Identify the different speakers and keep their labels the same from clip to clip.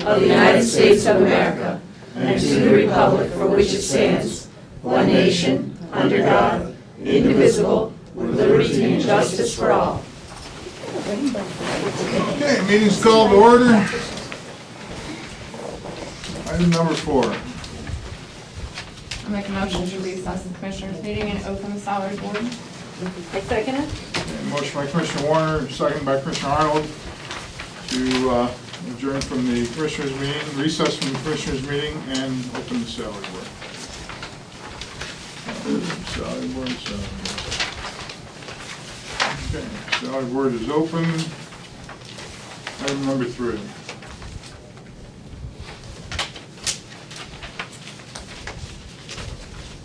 Speaker 1: of the United States of America, and to the republic for which it stands, one nation, under God, indivisible, with liberty and justice for all.
Speaker 2: Okay, meeting's called to order. Item number 4.
Speaker 3: I make a motion to recess the Commissioners' meeting and open the salary board.
Speaker 1: I second it.
Speaker 2: Okay, motion by Commissioner Warner, second by Commissioner Arnold to adjourn from the Commissioners' meeting, recess from the Commissioners' meeting, and open the salary board. Salary board. Okay, salary board is open. Item number 3.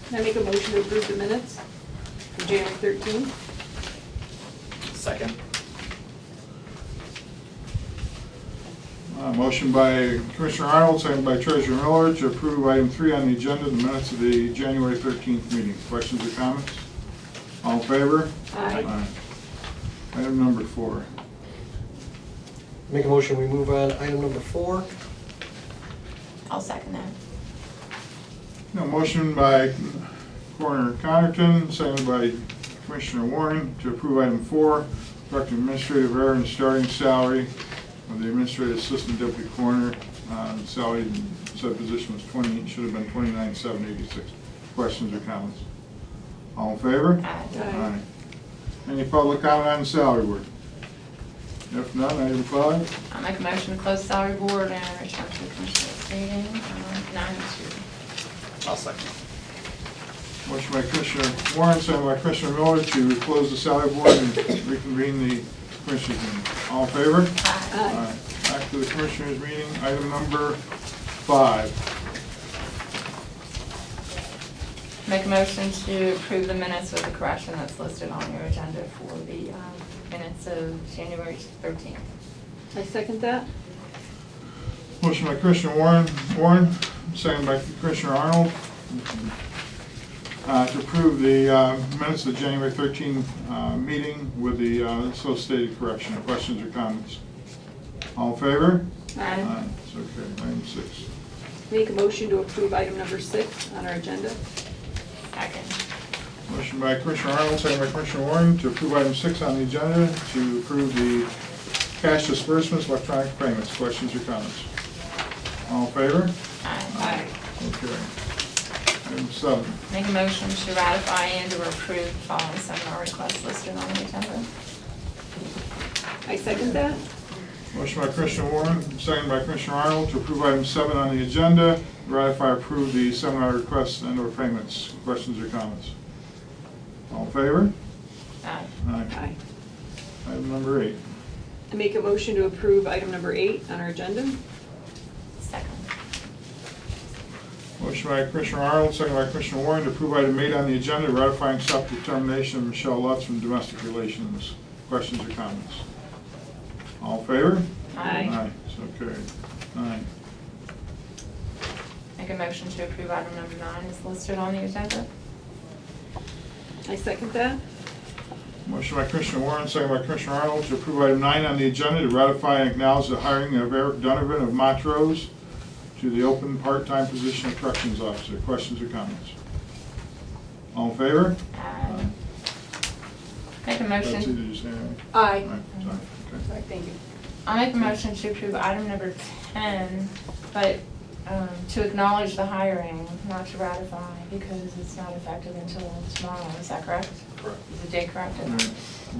Speaker 1: Can I make a motion to approve the minutes for January 13th?
Speaker 4: Second.
Speaker 2: Motion by Commissioner Arnold, second by Treasurer Miller to approve item 3 on the agenda, the minutes of the January 13th meeting. Questions or comments? All in favor?
Speaker 1: Aye.
Speaker 2: Item number 4.
Speaker 4: Make a motion, we move on item number 4.
Speaker 3: I'll second that.
Speaker 2: No, motion by Coroner Connerton, seconded by Commissioner Warren to approve item 4, correcting administrative error in starting salary of the administrative assistant deputy coroner. Salary in said position was should have been $29,786. Questions or comments? All in favor?
Speaker 3: Aye.
Speaker 2: Any public comment on the salary board? If none, item 5.
Speaker 3: I'll make a motion to close the salary board and return to the Commissioners' meeting on 9/2.
Speaker 4: I'll second.
Speaker 2: Motion by Commissioner Warren, second by Commissioner Miller to close the salary board and reconvene the Commissioners meeting. All in favor?
Speaker 3: Aye.
Speaker 2: Back to the Commissioners meeting. Item number 5.
Speaker 3: Make a motion to approve the minutes with the correction that's listed on your agenda for the minutes of January 13th.
Speaker 1: I second that.
Speaker 2: Motion by Commissioner Warren, second by Commissioner Arnold to approve the minutes of the January 13th meeting with the so stated correction. Questions or comments? All in favor?
Speaker 1: Aye.
Speaker 2: It's okay. Item 6.
Speaker 1: Make a motion to approve item number 6 on our agenda.
Speaker 3: Second.
Speaker 2: Motion by Commissioner Arnold, second by Commissioner Warren to approve item 6 on the agenda to approve the cash disbursements, electronic payments. Questions or comments? All in favor?
Speaker 3: Aye.
Speaker 2: Okay. Item 7.
Speaker 3: Make a motion to ratify and or approve the following seminar requests listed on the agenda.
Speaker 1: I second that.
Speaker 2: Motion by Commissioner Warren, second by Commissioner Arnold to approve item 7 on the agenda, ratify, approve the seminar requests and or payments. Questions or comments? All in favor?
Speaker 3: Aye.
Speaker 1: Aye.
Speaker 2: Item number 8.
Speaker 1: I make a motion to approve item number 8 on our agenda.
Speaker 3: Second.
Speaker 2: Motion by Commissioner Arnold, second by Commissioner Warren to approve item 8 on the agenda, ratifying accept the termination of Michelle Lutz from Domestic Relations. Questions or comments? All in favor?
Speaker 1: Aye.
Speaker 2: So carried. 9.
Speaker 3: Make a motion to approve item number 9 is listed on the agenda.
Speaker 1: I second that.
Speaker 2: Motion by Commissioner Warren, second by Commissioner Arnold to approve item 9 on the agenda to ratify and acknowledge the hiring of Eric Donovan of Montrose to the open part-time position of corrections officer. Questions or comments? All in favor?
Speaker 3: Aye. Make a
Speaker 2: Betsy,
Speaker 3: motion.
Speaker 2: did you say anything?
Speaker 1: Aye.
Speaker 2: Sorry. Okay.
Speaker 1: Sorry, thank you.
Speaker 3: I'll make a motion to approve item number 10, but to acknowledge the hiring, not to ratify, because it's not effective until tomorrow. Is that correct?
Speaker 4: Correct.
Speaker 3: Is the date correct?
Speaker 2: All right.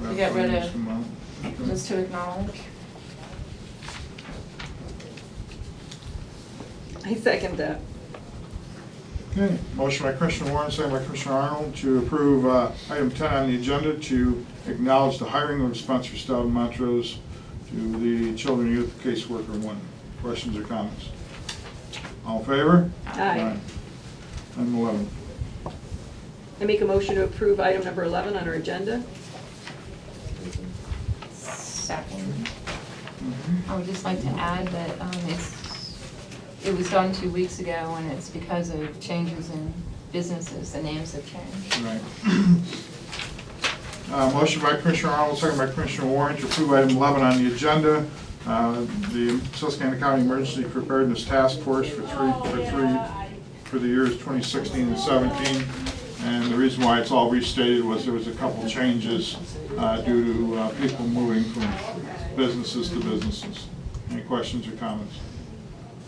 Speaker 3: To get rid of,
Speaker 2: Okay.
Speaker 3: just to acknowledge.
Speaker 1: I second that.
Speaker 2: Okay, motion by Commissioner Warren, second by Commissioner Arnold to approve item 10 on the agenda to acknowledge the hiring of Spencer Stout of Montrose to the Children and Youth Caseworker 1. Questions or comments? All in favor?
Speaker 1: Aye.
Speaker 2: Item 11.
Speaker 1: I make a motion to approve item number 11 on our agenda.
Speaker 3: Second. I would just like to add that it was done 2 weeks ago, and it's because of changes in businesses, the names have changed.
Speaker 2: Right. Motion by Commissioner Arnold, second by Commissioner Warren to approve item 11 on the agenda The Susquehanna County Emergency Preparedness Task Force for the years 2016 and 17. And the reason why it's all restated was there was a couple changes due to people moving from businesses to businesses. Any questions or comments?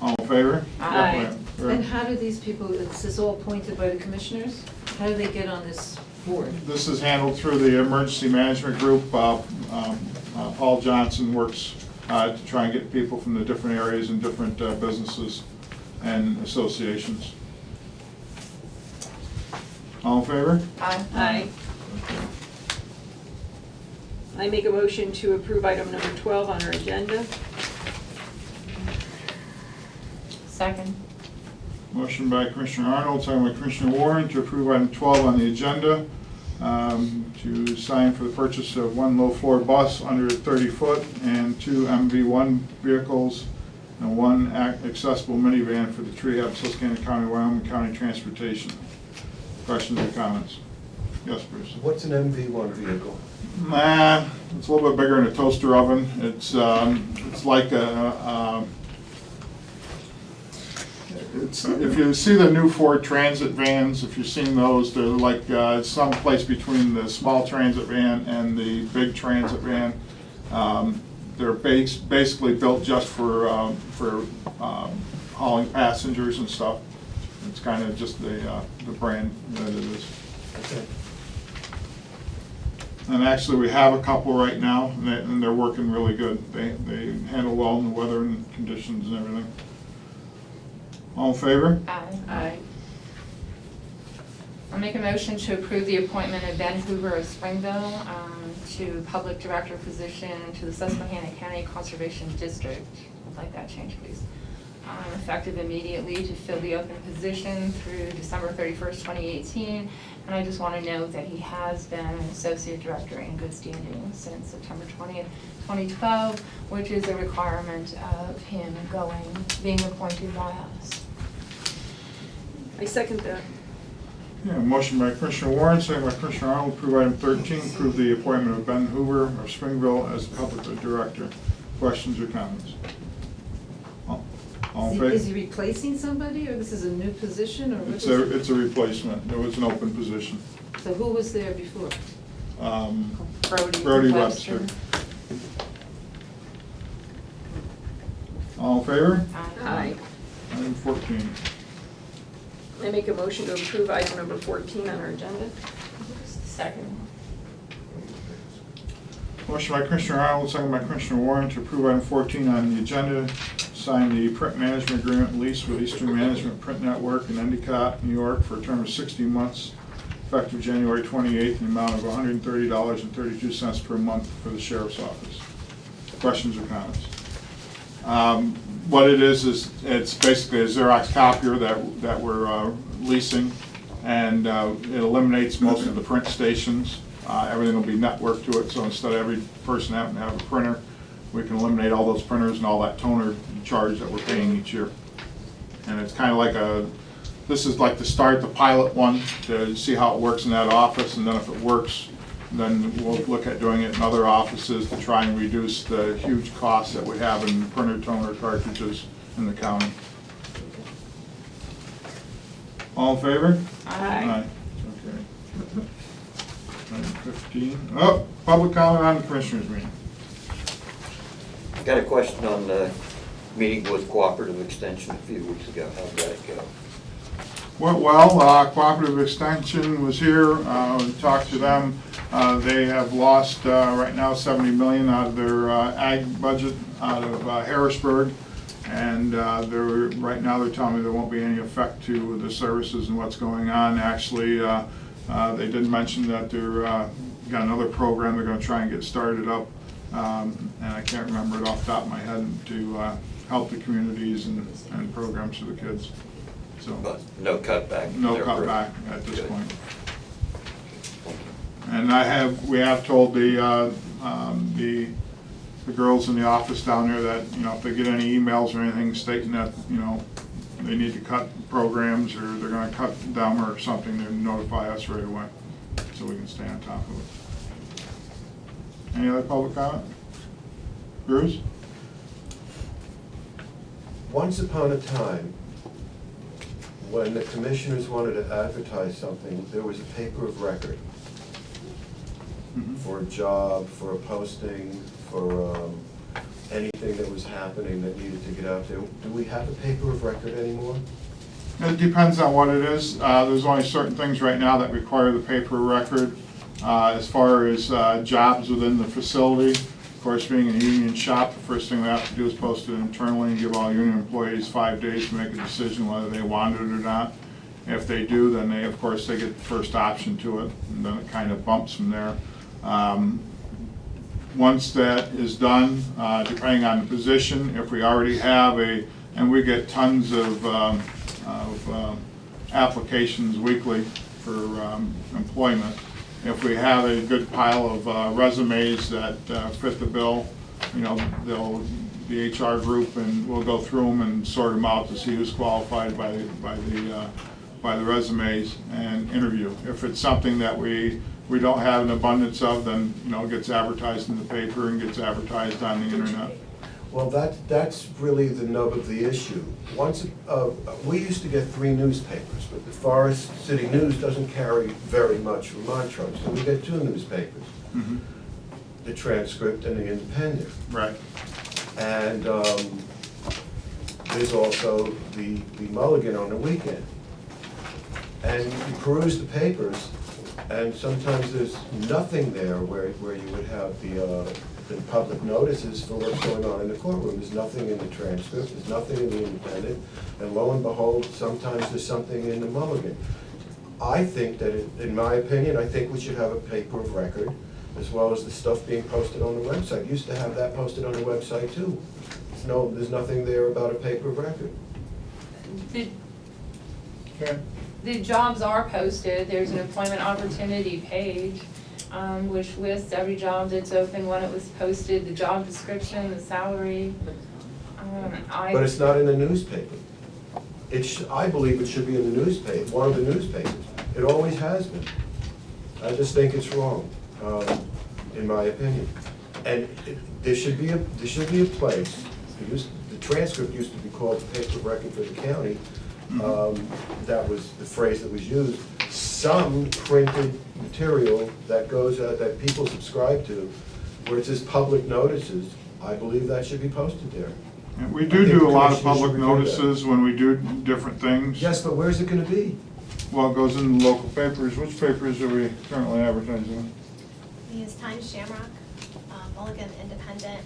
Speaker 2: All in favor?
Speaker 1: Aye.
Speaker 5: And how do these people, this is all appointed by the commissioners? How do they get on this board?
Speaker 2: This is handled through the Emergency Management Group. Paul Johnson works to try and get people from the different areas and different businesses and associations. All in favor?
Speaker 3: Aye.
Speaker 1: Aye. I make a motion to approve item number 12 on our agenda.
Speaker 3: Second.
Speaker 2: Motion by Commissioner Arnold, second by Commissioner Warren to approve item 12 on the agenda, to sign for the purchase of one low-floor bus under 30 foot and 2 MV1 vehicles and one accessible minivan for the tree hub Susquehanna County, Wyoming County Transportation. Questions or comments? Yes, Bruce.
Speaker 4: What's an MV1 vehicle?
Speaker 2: It's a little bit bigger than a toaster oven. It's like if you see the new Ford Transit vans, if you've seen those, they're like someplace between the small transit van and the big transit van. They're basically built just for hauling passengers and stuff. It's kind of just the brand that it is.
Speaker 4: Okay.
Speaker 2: And actually, we have a couple right now, and they're working really good. They handle well in the weather and conditions and everything. All in favor?
Speaker 3: Aye.
Speaker 1: Aye.
Speaker 3: I'll make a motion to approve the appointment of Ben Hoover of Springville to public director position to the Susquehanna County Conservation District. I'd like that change, please. Effective immediately to fill the open position through December 31st, 2018. And I just want to note that he has been an associate director in good standing since September 20th, 2012, which is a requirement of him being appointed by us.
Speaker 1: I second that.
Speaker 2: Yeah, motion by Commissioner Warren, second by Commissioner Arnold, approve item 13, approve the appointment of Ben Hoover of Springville as public director. Questions or comments? All in favor?
Speaker 5: Is he replacing somebody, or this is a new position, or what
Speaker 2: It's
Speaker 5: is it?
Speaker 2: a replacement. There was an open position.
Speaker 5: So who was there before?
Speaker 2: Brody Webster. All in favor?
Speaker 1: Aye.
Speaker 2: Item 14.
Speaker 1: I make a motion to approve item number 14 on our agenda.
Speaker 3: Second.
Speaker 2: Motion by Commissioner Arnold, second by Commissioner Warren to approve item 14 on the agenda, sign the print management agreement lease with Eastern Management Print Network in Endicott, New York for a term of 60 months, effective January 28th, in the amount of $130.32 per month for the Sheriff's Office. Questions or comments? What it is it's basically a Xerox copier that we're leasing, and it eliminates most of the print stations. Everything will be networked to it, so instead of every person having to have a printer, we can eliminate all those printers and all that toner charge that we're paying each year. And it's kind of like this is like to start the pilot one to see how it works in that office, and then if it works, then we'll look at doing it in other offices to try and reduce the huge costs that we have in printer toner cartridges in the county. All in favor?
Speaker 1: Aye.
Speaker 2: Okay. Item 15. Oh, public comment on the commissioners meeting.
Speaker 6: Got a question on the meeting with Cooperative Extension a few weeks ago. How did that go?
Speaker 2: Went well. Cooperative Extension was here. We talked to them. They have lost right now $70 million out of their ag budget out of Harrisburg, and right now they're telling me there won't be any effect to the services and what's going on. Actually, they did mention that they're got another program they're going to try and get started up, and I can't remember it off the top of my head, to help the communities and programs for the kids. So
Speaker 6: But no cutback?
Speaker 2: no
Speaker 6: They're
Speaker 2: cutback at this
Speaker 6: Good.
Speaker 2: point. And we have told the girls in the office down there that, if they get any emails or anything stating that, they need to cut programs or they're going to cut them or something, they notify us right away so we can stay on top of it. Any other public comment? Bruce?
Speaker 7: once upon a time, when the commissioners wanted to advertise something, there was a paper of record for a job, for a posting, for anything that was happening that needed to get out there. Do we have a paper of record anymore?
Speaker 2: It depends on what it is. There's only certain things right now that require the paper record. As far as jobs within the facility, of course, being a union shop, the first thing they have to do is post it internally and give all union employees 5 days to make a decision whether they want it or not. If they do, then they, of course, they get the first option to it, and then it kind of bumps from there. Once that is done, depending on the position, if we already have and we get tons of applications weekly for employment. If we have a good pile of resumes that fit the bill, you know, the HR group and we'll go through them and sort them out to see who's qualified by the resumes and interview. If it's something that we don't have an abundance of, then, you know, it gets advertised in the paper and gets advertised on the internet.
Speaker 7: Well, that's really the nub of the issue. Once, we used to get 3 newspapers, but the Forest City News doesn't carry very much from Montrose, so we get 2 newspapers.
Speaker 2: Mm-hmm.
Speaker 7: The Transcript and the Independent.
Speaker 2: Right.
Speaker 7: And there's also the Mulligan on the weekend. And you peruse the papers, and sometimes there's nothing there where you would have the public notices for what's going on in the courtroom. There's nothing in the Transcript, there's nothing in the Independent, and lo and behold, sometimes there's something in the Mulligan. I think that, in my opinion, I think we should have a paper of record, as well as the stuff being posted on the website. Used to have that posted on the website too. There's nothing there about a paper of record.
Speaker 2: Okay.
Speaker 3: The jobs are posted. There's an employment opportunity page, which lists every job that's open, when it was posted, the job description, the salary.
Speaker 7: But it's not in the newspaper. I believe it should be in the newspaper, one of the newspapers. It always has been. I just think it's wrong, in my opinion. And there should be a place. The Transcript used to be called the paper of record for the county. That was the phrase that was used. Some printed material that goes out, that people subscribe to, where it says public notices, I believe that should be posted there.
Speaker 2: And we do a lot of public notices when we do different things.
Speaker 7: Yes, but where's it going to be?
Speaker 2: Well, it goes in the local papers. Which papers are we currently advertising?
Speaker 8: We use Times, Shamrock, Mulligan, Independent,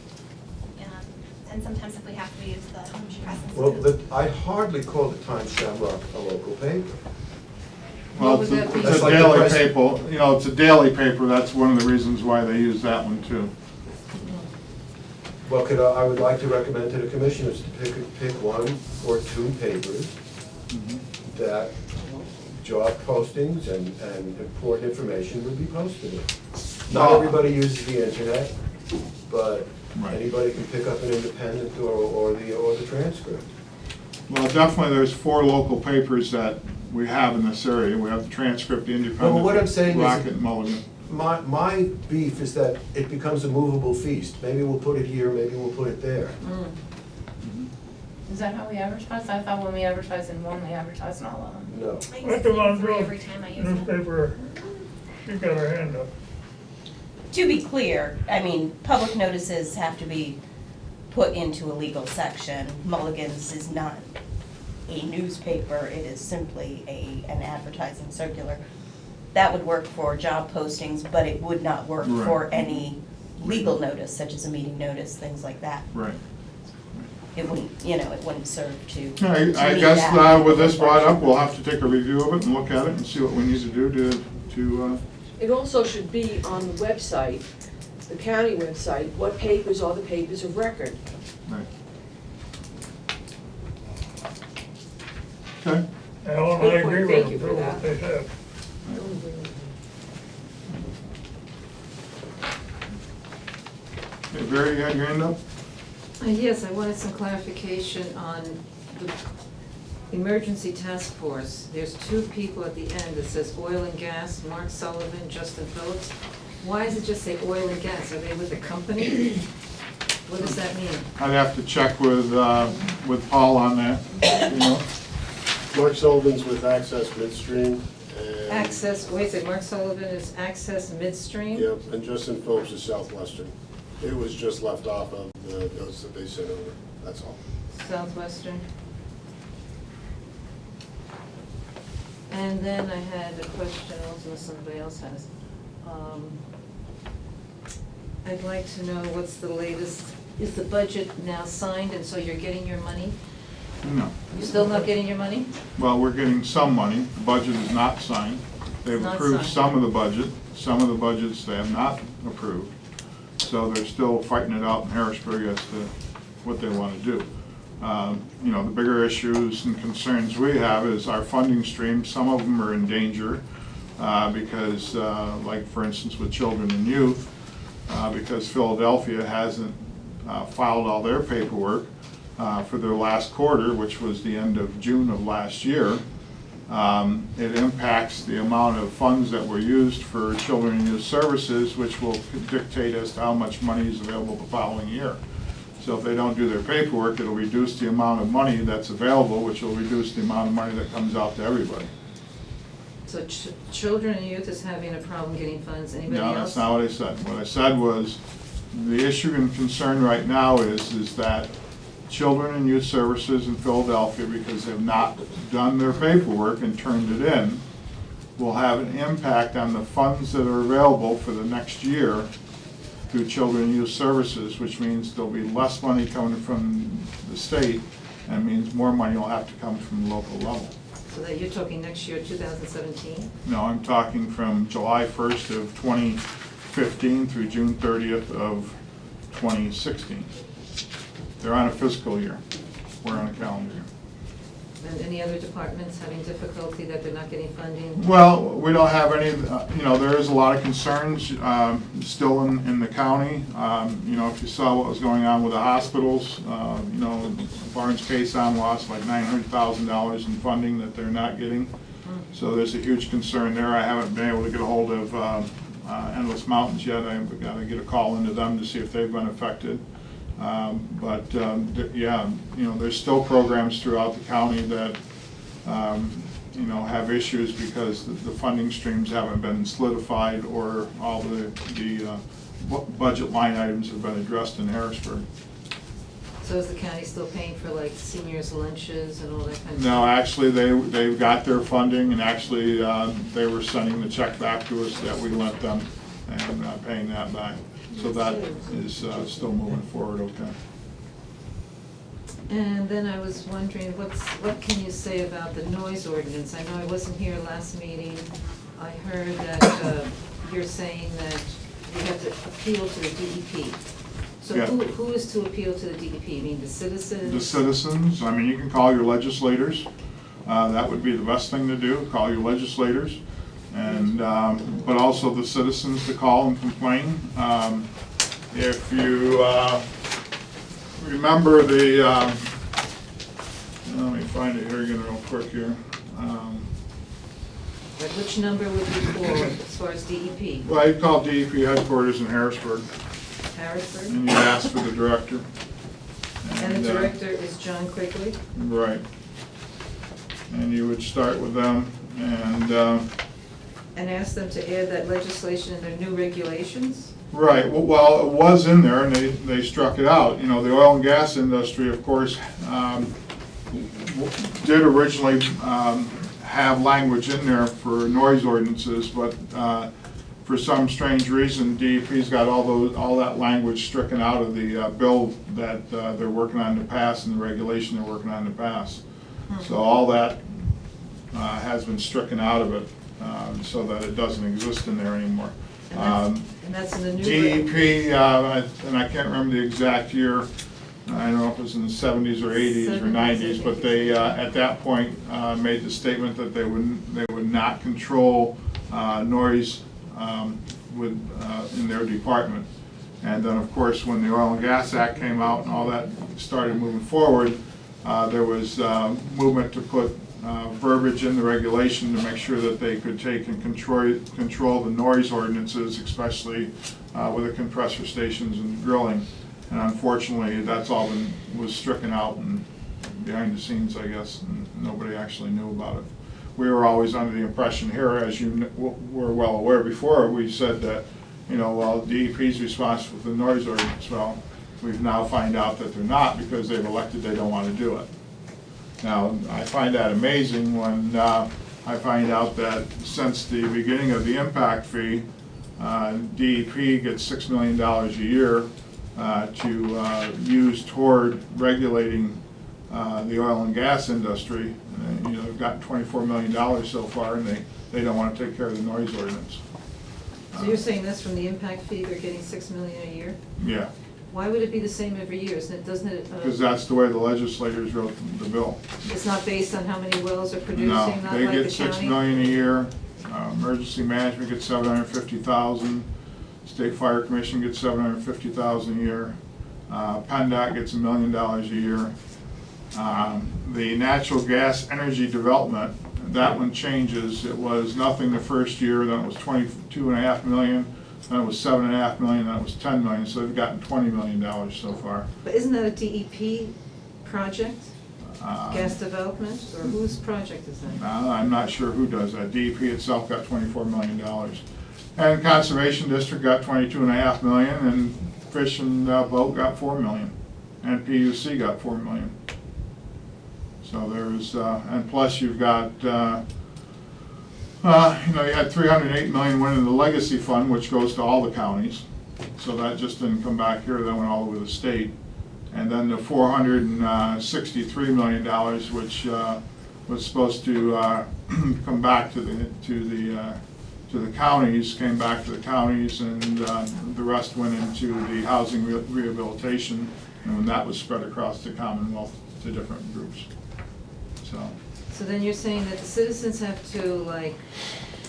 Speaker 8: and sometimes if we have to, we use the Press Institute.
Speaker 7: Well, I'd hardly call the Times Shamrock a local paper.
Speaker 2: Well, it's a daily paper. You know, it's a daily paper. That's one of the reasons why they use that one too.
Speaker 7: Well, I would like to recommend to the commissioners to pick 1 or 2 papers that job postings and important information would be posted in. Not everybody uses the internet, but anybody can pick up an Independent or the Transcript.
Speaker 2: Well, definitely there's 4 local papers that we have in this area. We have the Transcript, the Independent,
Speaker 7: Well, what I'm saying
Speaker 2: Rocket,
Speaker 7: is,
Speaker 2: and Mulligan.
Speaker 7: My beef is that it becomes a movable feast. Maybe we'll put it here, maybe we'll put it there.
Speaker 3: Is that how we advertise? I thought when we advertise in one, we advertise in all of them.
Speaker 7: No.
Speaker 8: I use it for every time I use it.
Speaker 9: Newspaper, she got her hand up.
Speaker 1: To be clear, I mean, public notices have to be put into a legal section. Mulligan's is not a newspaper, it is simply an advertising circular. That would work for job postings, but it would not work for any legal notice, such as a meeting notice, things like that.
Speaker 2: Right.
Speaker 1: It wouldn't, it wouldn't serve to.
Speaker 2: I guess with this brought up, we'll have to take a review of it and look at it and see what we need to do to
Speaker 10: It also should be on the website, the county website, what papers are the papers of record.
Speaker 2: Right. Okay.
Speaker 9: Alan, I agree with
Speaker 10: Thank you for
Speaker 9: what
Speaker 10: that.
Speaker 9: they said.
Speaker 2: Hey, Barry, you had your hand up?
Speaker 5: Yes, I wanted some clarification on the emergency task force. There's 2 people at the end that says oil and gas, Mark Sullivan, Justin Phillips. Why does it just say oil and gas? Are they with the company? What does that mean?
Speaker 2: I'd have to check with Paul on that, you know.
Speaker 11: Mark Sullivan's with Access Midstream, and...
Speaker 5: Access, wait a second, Mark Sullivan is Access Midstream?
Speaker 11: Yep, and Justin Phillips is Southwestern. It was just left off of the notes that they sent over, that's all.
Speaker 5: Southwestern. And then I had a question also, unless somebody else has. I'd like to know what's the latest, is the budget now signed and so you're getting your money?
Speaker 2: No.
Speaker 5: You're still not getting your money?
Speaker 2: Well, we're getting some money. The budget is not signed. They've
Speaker 5: Not
Speaker 2: approved
Speaker 5: signed.
Speaker 2: some of the budget. Some of the budgets they have not approved. So they're still fighting it out in Harrisburg as to what they want to do. You know, the bigger issues and concerns we have is our funding streams. Some of them are in danger because, like for instance with children and youth, because Philadelphia hasn't filed all their paperwork for their last quarter, which was the end of June of last year. It impacts the amount of funds that were used for children and youth services, which will dictate as to how much money is available the following year. So if they don't do their paperwork, it'll reduce the amount of money that's available, which will reduce the amount of money that comes out to everybody.
Speaker 5: So children and youth is having a problem getting funds, anybody else?
Speaker 2: No, that's not what I said. What I said was, the issue and concern right now is that children and youth services in Philadelphia, because they've not done their paperwork and turned it in, will have an impact on the funds that are available for the next year through children and youth services, which means there'll be less money coming from the state, and means more money will have to come from the local level.
Speaker 5: So that you're talking next year, 2017?
Speaker 2: No, I'm talking from July 1st of 2015 through June 30th of 2016. They're on a fiscal year. We're on a calendar year.
Speaker 5: And any other departments having difficulty that they're not getting funding?
Speaker 2: Well, we don't have any, you know, there is a lot of concerns still in the county. You know, if you saw what was going on with the hospitals, you know, Barnes Cason lost like $900,000 in funding that they're not getting. So there's a huge concern there. I haven't been able to get a hold of Endless Mountains yet. I've got to get a call into them to see if they've been affected. Yeah, you know, there's still programs throughout the county that, you know, have issues because the funding streams haven't been solidified or all the budget line items have been addressed in Harrisburg.
Speaker 5: So is the county still paying for like seniors' lunches and all that kind of stuff?
Speaker 2: No, actually, they've got their funding, and actually, they were sending the check back to us that we lent them and paying that back. So that is still moving forward okay.
Speaker 5: And then I was wondering, what can you say about the noise ordinance? I know I wasn't here last meeting. I heard that you're saying that we have to appeal to the DEP. So
Speaker 2: Yeah.
Speaker 5: who is to appeal to the DEP? You mean the citizens?
Speaker 2: The citizens, I mean, you can call your legislators. That would be the best thing to do, call your legislators. And, but also the citizens to call and complain. If you remember the, let me find it here again real quick here.
Speaker 5: Like which number would you call as far as DEP?
Speaker 2: Well, you call DEP headquarters in Harrisburg,
Speaker 5: Harrisburg?
Speaker 2: and you ask for the director.
Speaker 5: And the director is John Quigley?
Speaker 2: Right. And you would start with them,
Speaker 5: And ask them to add that legislation in their new regulations?
Speaker 2: right, well, it was in there and they struck it out. You know, the oil and gas industry, of course, did originally have language in there for noise ordinances, but for some strange reason, DEP's got all that language stricken out of the bill that they're working on to pass and the regulation they're working on to pass. So all that has been stricken out of it. So that it doesn't exist in there anymore.
Speaker 5: And that's in the new...
Speaker 2: DEP, and I can't remember the exact year, I don't know if it was in the 70s or 80s or 90s, but they, at that point, made the statement that they would not control noise in their department. And then, of course, when the Oil and Gas Act came out and all that started moving forward, there was movement to put verbiage in the regulation to make sure that they could take and control the noise ordinances, especially with the compressor stations and drilling. And unfortunately, that's all was stricken out and behind the scenes, I guess, and nobody actually knew about it. We were always under the impression here, as you were well aware before, we said that, well, DEP is responsible for the noise ordinance. Well, we've now find out that they're not because they've elected they don't want to do it. Now, I find that amazing when I find out that since the beginning of the impact fee, DEP gets $6 million a year to use toward regulating the oil and gas industry. They've gotten $24 million so far, and they don't want to take care of the noise ordinance.
Speaker 5: So you're saying that's from the impact fee, they're getting $6 million a year?
Speaker 2: Yeah,
Speaker 5: Why would it be the same every year? Doesn't it?
Speaker 2: because that's the way the legislators wrote the bill.
Speaker 5: It's not based on how many wells are producing,
Speaker 2: No,
Speaker 5: not
Speaker 2: they
Speaker 5: like
Speaker 2: get
Speaker 5: the county?
Speaker 2: $6 million a year. Emergency management gets $750,000. State Fire Commission gets $750,000 a year. PennDOT gets $1 million a year. The natural gas energy development, that one changes. It was nothing the first year, then it was $22.5 million, then it was $7.5 million, then it was $10 million. So they've gotten $20 million so far.
Speaker 5: But isn't that a DEP project? Gas development, or whose project is that?
Speaker 2: I'm not sure who does that. DEP itself got $24 million. And Conservation District got $22.5 million, and Fish and Boat got $4 million. And PUC got $4 million. So there's, and plus you've got, you had $308 million went into the legacy fund, which goes to all the counties. So that just didn't come back here, that went all over the state. And then the $463 million, which was supposed to come back to the counties, came back to the counties, and the rest went into the housing rehabilitation, and when that was spread across the Commonwealth to different groups.
Speaker 5: So then you're saying that the citizens have to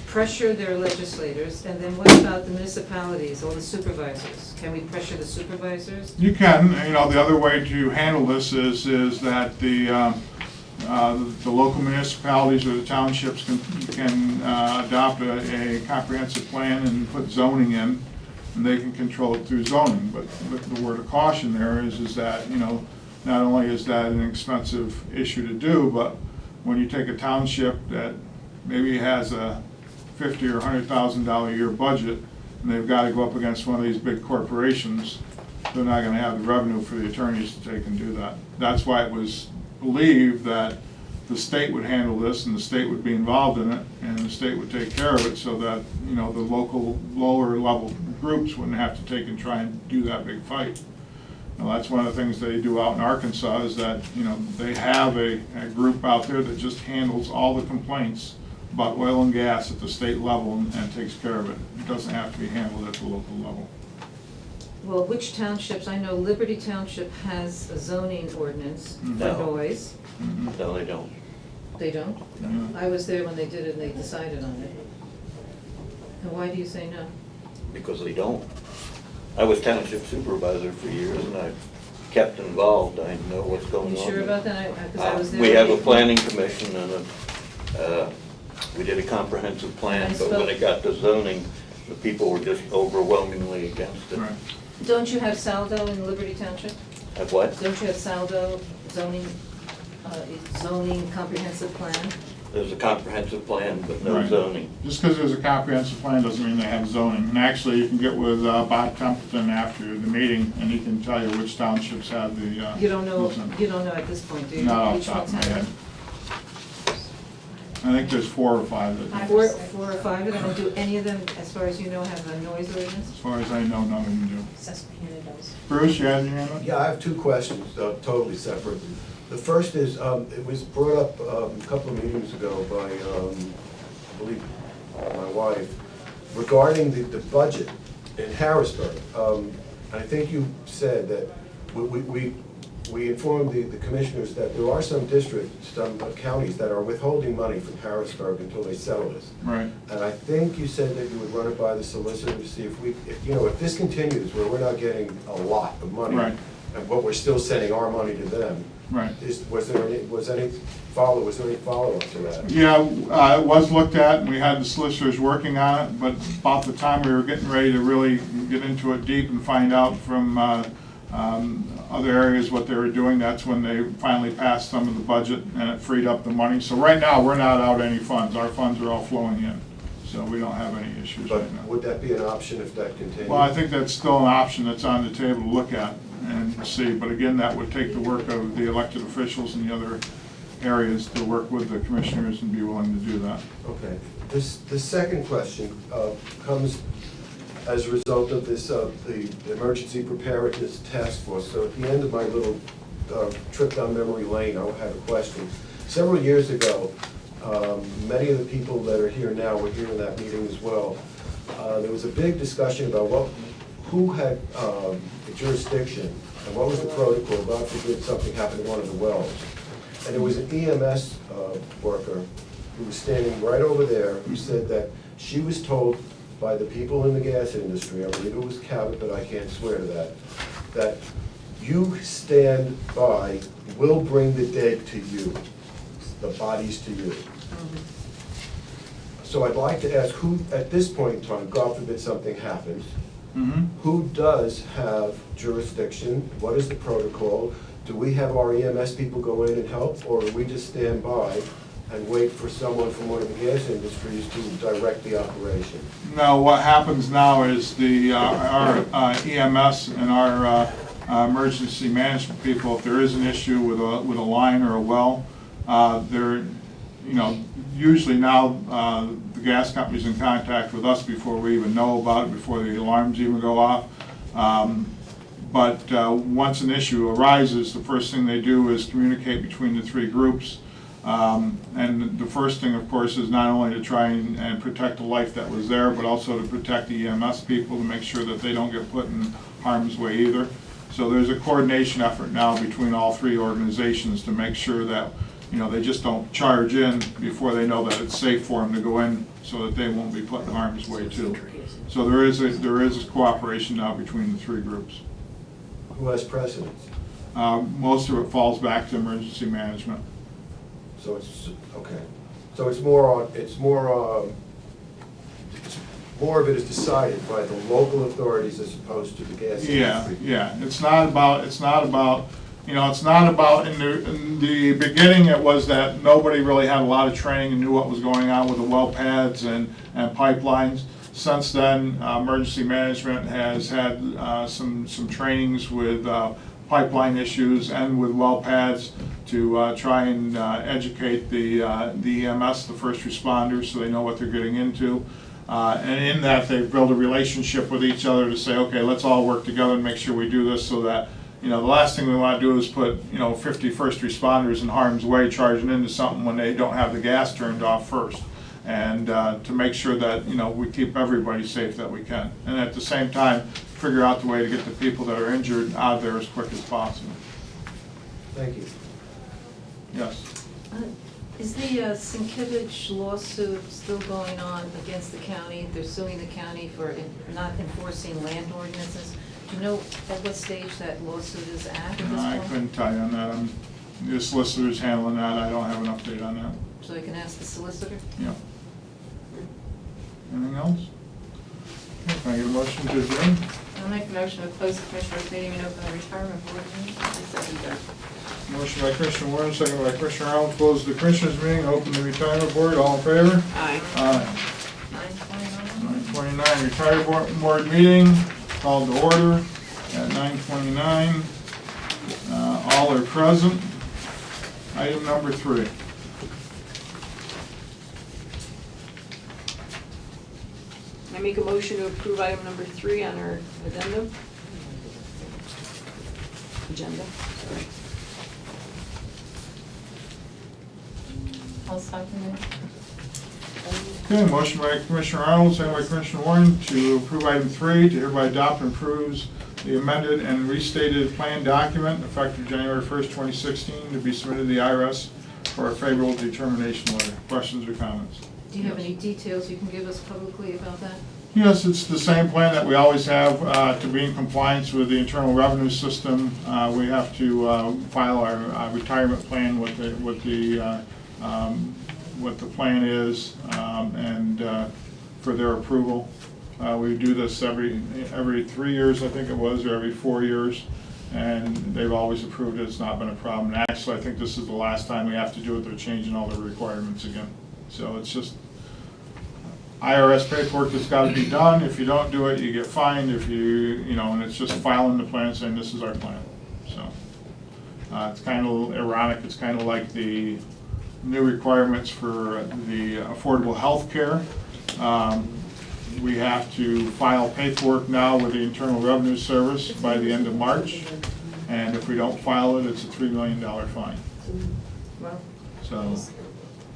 Speaker 5: pressure their legislators, and then what about the municipalities or the supervisors? Can we pressure the supervisors?
Speaker 2: You can. The other way to handle this is that the local municipalities or the townships can adopt a comprehensive plan and put zoning in, and they can control it through zoning. But the word of caution there is that not only is that an expensive issue to do, but when you take a township that maybe has a $50,000 or $100,000 a year budget, and they've got to go up against one of these big corporations, they're not going to have the revenue for the attorneys to take and do that. That's why it was believed that the state would handle this, and the state would be involved in it, and the state would take care of it, so that the local lower level groups wouldn't have to take and try and do that big fight. Now, that's one of the things they do out in Arkansas, is that they have a group out there that just handles all the complaints about oil and gas at the state level and takes care of it. It doesn't have to be handled at the local level.
Speaker 5: Well, which townships? I know Liberty Township has a zoning ordinance for
Speaker 6: No.
Speaker 5: noise.
Speaker 6: No, they don't.
Speaker 5: They don't?
Speaker 2: No.
Speaker 5: I was there when they did it and they decided on it. And why do you say no?
Speaker 6: Because they don't. I was township supervisor for years, and I've kept involved. I know what's going
Speaker 5: You
Speaker 6: on.
Speaker 5: sure about that? 'Cause I was there.
Speaker 6: We have a
Speaker 5: when
Speaker 6: planning commission, and we did a comprehensive plan,
Speaker 5: I
Speaker 6: but when
Speaker 5: spoke-
Speaker 6: it got to zoning, the people were just overwhelmingly against it.
Speaker 2: Right.
Speaker 5: Don't you have Saldo in Liberty Township?
Speaker 6: Have what?
Speaker 5: Don't you have Saldo zoning comprehensive plan?
Speaker 6: There's a comprehensive plan, but no
Speaker 2: Right.
Speaker 6: zoning.
Speaker 2: Just because there's a comprehensive plan doesn't mean they have zoning. And actually, you can get with Bob Templeton after the meeting, and he can tell you which townships have the.
Speaker 5: You don't know,
Speaker 2: zoning.
Speaker 5: you don't know at this point, do you?
Speaker 2: Not off the
Speaker 5: Which
Speaker 2: top
Speaker 5: ones
Speaker 2: of my
Speaker 5: have
Speaker 2: head.
Speaker 5: them?
Speaker 2: I think there's 4 or 5 that do.
Speaker 5: Four or five of them, and do any of them, as far as you know, have a noise ordinance?
Speaker 2: As far as I know, none of them do.
Speaker 1: Susquehanna does.
Speaker 2: Bruce, you had your hand up?
Speaker 7: Yeah, I have two questions, totally separate. The first is, it was brought up a couple of meetings ago by, I believe, my wife, regarding the budget in Harrisburg. I think you said that we informed the commissioners that there are some districts, some counties that are withholding money from Harrisburg until they settle this.
Speaker 2: Right.
Speaker 7: And I think you said that you would run it by the solicitor to see if this continues, where we're not getting a lot of money.
Speaker 2: Right.
Speaker 7: And what we're still sending our money to them.
Speaker 2: Right.
Speaker 7: Was there any follow-up to that?
Speaker 2: Yeah, it was looked at, and we had the solicitors working on it, but about the time we were getting ready to really get into it deep and find out from Other areas, what they were doing, that's when they finally passed some of the budget and it freed up the money. So right now, we're not out any funds. Our funds are all flowing in. So we don't have any issues
Speaker 7: But
Speaker 2: right now.
Speaker 7: would that be an option if that continues?
Speaker 2: Well, I think that's still an option that's on the table to look at and see. But again, that would take the work of the elected officials in the other areas to work with the commissioners and be willing to do that.
Speaker 7: Okay. The second question comes as a result of this, the Emergency Preparedness Task Force. So at the end of my little trip down memory lane, I have a question. Several years ago, many of the people that are here now were here in that meeting as well. There was a big discussion about who had the jurisdiction and what was the protocol, God forbid something happened to one of the wells. And there was an EMS worker who was standing right over there who said that she was told by the people in the gas industry, I believe it was Cabot, but I can't swear to that, that you stand by, we'll bring the dead to you, the bodies to you. So I'd like to ask who, at this point in time, God forbid something happens, who does have jurisdiction? What is the protocol? Do we have our EMS people go in and help, or do we just stand by and wait for someone from one of the gas industries to direct the operation?
Speaker 2: No, what happens now is our EMS and our emergency management people, if there is an issue with a line or a well, they're, usually now the gas company's in contact with us before we even know about it, before the alarms even go off. But once an issue arises, the first thing they do is communicate between the three groups. And the first thing, of course, is not only to try and protect the life that was there, but also to protect the EMS people, to make sure that they don't get put in harm's way either. So there's a coordination effort now between all three organizations to make sure that, they just don't charge in before they know that it's safe for them to go in, so that they won't be put in harm's way too. So there is a cooperation now between the three groups.
Speaker 7: Who has precedence?
Speaker 2: Most of it falls back to emergency management.
Speaker 7: So it's, okay. So it's more of it is decided by the local authorities as opposed to the gas industry.
Speaker 2: Yeah. It's not about, in the beginning, it was that nobody really had a lot of training and knew what was going on with the well pads and pipelines. Since then, emergency management has had some trainings with pipeline issues and with well pads to try and educate the EMS, the first responders, so they know what they're getting into. And in that, they've built a relationship with each other to say, okay, let's all work together and make sure we do this, so that, the last thing we want to do is put, 50 first responders in harm's way charging into something when they don't have the gas turned off first. And to make sure that, we keep everybody safe that we can. And at the same time, figure out the way to get the people that are injured out of there as quick as possible.
Speaker 7: Thank you.
Speaker 2: Yes.
Speaker 5: Is the Sienkiewicz lawsuit still going on against the county? They're suing the county for not enforcing land ordinances. Do you know at what stage that lawsuit is at this point?
Speaker 2: I couldn't tell you on that. The solicitor's handling that. I don't have an update on that.
Speaker 5: So I can ask the solicitor?
Speaker 2: Yeah. Anything else? Okay, can I get a motion to adjourn?
Speaker 3: I'll make a motion to close the commissioners' meeting and open the retirement board meeting.
Speaker 2: Motion by Commissioner Warren, second by Commissioner Arnold, close the commissioners' meeting, open the retirement board. All in favor?
Speaker 10: Aye.
Speaker 2: Aye.
Speaker 3: 9:29.
Speaker 2: 9:29, retirement board meeting called to order at 9:29. All are present. Item number 3.
Speaker 10: I make a motion to approve item number 3 on our addendum. Agenda, sorry.
Speaker 3: I'll second it.
Speaker 2: Okay, motion by Commissioner Arnold, second by Commissioner Warren to approve item 3, to hereby adopt and approves the amended and restated plan document effective January 1st, 2016, to be submitted to the IRS for a favorable determination letter. Questions or comments?
Speaker 5: Do you have any details you can give us publicly about that?
Speaker 2: Yes, it's the same plan that we always have to be in compliance with the Internal Revenue System. We have to file our retirement plan with what the plan is, and for their approval. We do this every 3 years, I think it was, or every 4 years. and they've always approved it, it's not been a problem. And actually, I think this is the last time we have to do it, they're changing all the requirements again. So it's just IRS paperwork that's gotta be done. If you don't do it, you get fined. If you know, and it's just filing the plan saying this is our plan, so. It's kind of ironic, it's kind of like the new requirements for the affordable health care. We have to file paperwork now with the Internal Revenue Service by the end of March, and if we don't file it, it's a $3 million fine.
Speaker 5: Well,
Speaker 2: So,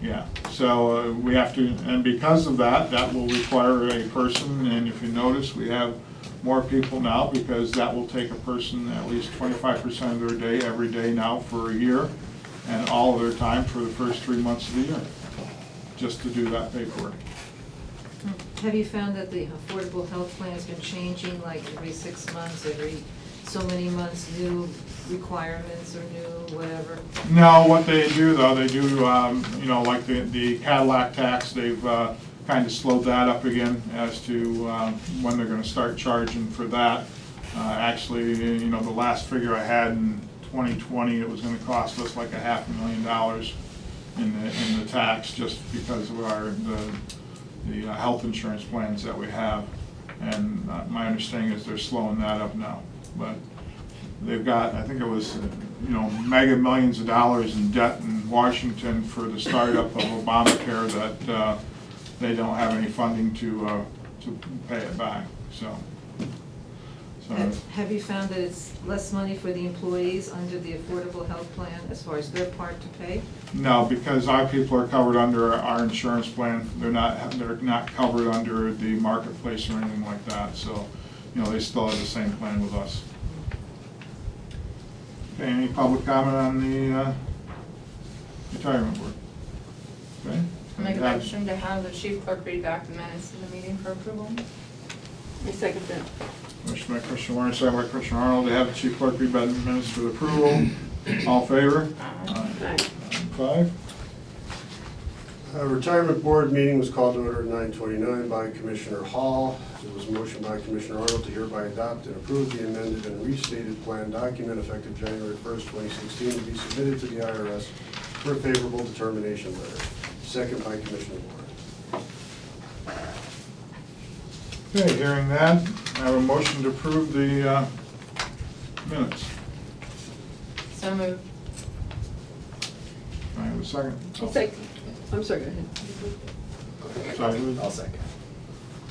Speaker 2: yeah, so we have to, and because of that, that will require a person, and if you notice, we have more people now, because that will take a person at least 25% of their day, every day now for a year, and all of their time for the first 3 months of the year, just to do that paperwork.
Speaker 5: have you found that the affordable health plan has been changing, like every 6 months, every so many months, new requirements or new whatever?
Speaker 2: No, what they do though, they do, you know, like the Cadillac tax, they've kind of slowed that up again as to when they're gonna start charging for that. Actually, you know, the last figure I had in 2020, it was gonna cost us like $500,000 in the tax, just because of the health insurance plans that we have. And my understanding is they're slowing that up now. But they've got, I think it was, you know, mega millions of dollars in debt in Washington for the startup of Obamacare that they don't have any funding to pay it back, so.
Speaker 5: Have you found that it's less money for the employees under the affordable health plan as far as their part to pay?
Speaker 2: No, because our people are covered under our insurance plan. They're not covered under the marketplace or anything like that, so, you know, they still have the same plan with us. Okay, any public comment on the retirement board? Okay.
Speaker 3: Make a motion to have the chief clerk read back the minutes of the meeting for approval.
Speaker 10: I second that.
Speaker 2: Motion by Commissioner Warren, second by Commissioner Arnold, to have the chief clerk read by the minutes for the approval. All in favor?
Speaker 10: Aye.
Speaker 2: 5.
Speaker 11: Retirement board meeting was called to order at 9:29 by Commissioner Hall. There was a motion by Commissioner Arnold to hereby adopt and approve the amended and restated plan document effective January 1st, 2016, to be submitted to the IRS for a favorable determination letter. Second by Commissioner Warren.
Speaker 2: Okay, hearing that, I have a motion to approve the minutes.
Speaker 3: So moved.
Speaker 2: Can I have a second?
Speaker 10: I'm sorry, go ahead.
Speaker 2: Sorry.
Speaker 4: I'll second.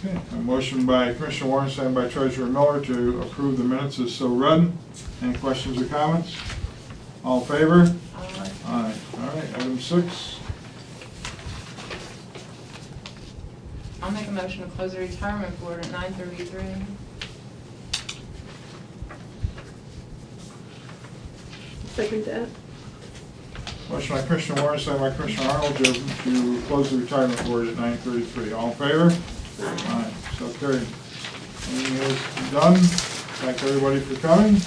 Speaker 2: Okay, a motion by Commissioner Warren, second by Treasurer Miller to approve the minutes as so read. Any questions or comments? All in favor? Aye. All right, item 6.
Speaker 3: I'll make a motion to close the retirement board at 9:33.
Speaker 10: Second that.
Speaker 2: Motion by Commissioner Warren, second by Commissioner Arnold to close the retirement board at 9:33. All in favor? Aye. So carried. Meeting is done. Thank everybody for coming.